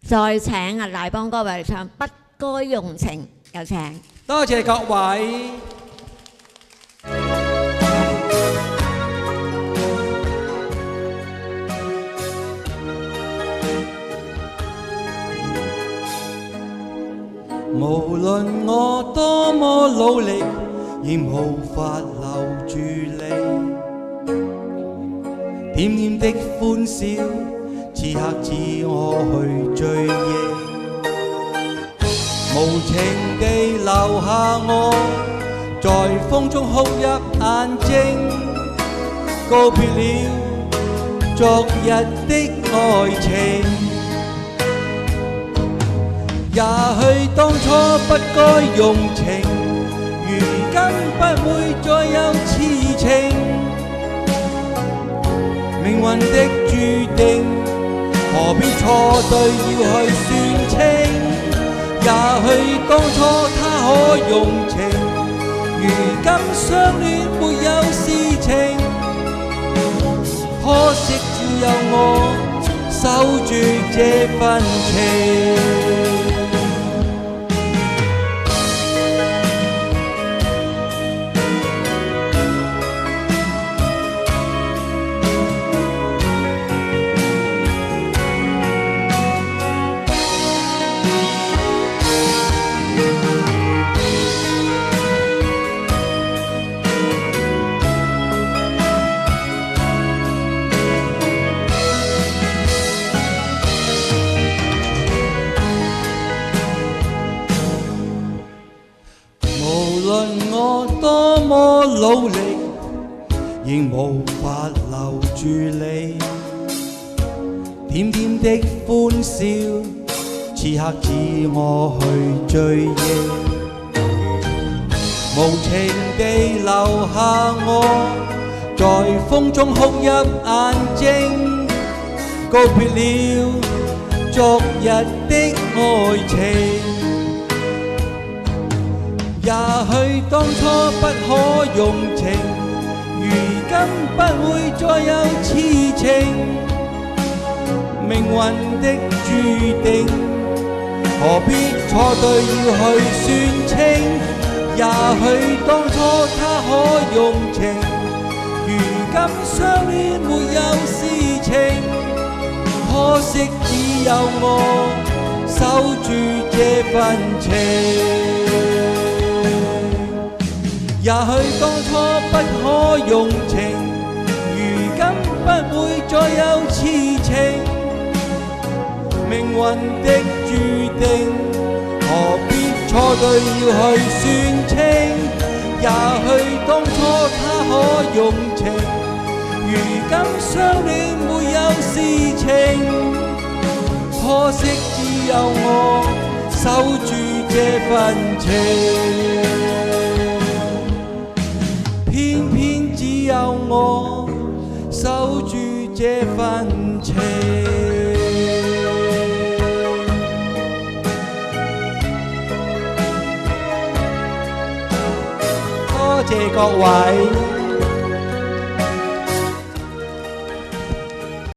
再請阿大邦哥為你唱《不該用情》，有請。多謝各位。無論我多麼努力，仍無法留住你。點點的歡笑，此刻只我去追憶。無情地留下我，在風中哭泣眼睛，告別了昨日的愛情。也許當初不該用情，如今不會再有痴情。命運的注定，何必錯對要去算清？也許當初他可用情，如今相戀沒有事情。可惜只有我守住這份情。多麼努力，仍無法留住你。點點的歡笑，此刻只我去追憶。無情地留下我，在風中哭泣眼睛，告別了昨日的愛情。也許當初不可用情，如今不會再有痴情。命運的注定，何必錯對要去算清？也許當初他可用情，如今相戀沒有事情。可惜只有我守住這份情。也許當初不可用情，如今不會再有痴情。命運的注定，何必錯對要去算清？也許當初他可用情，如今相戀沒有事情。可惜只有我守住這份情。偏偏只有我守住這份情。多謝各位。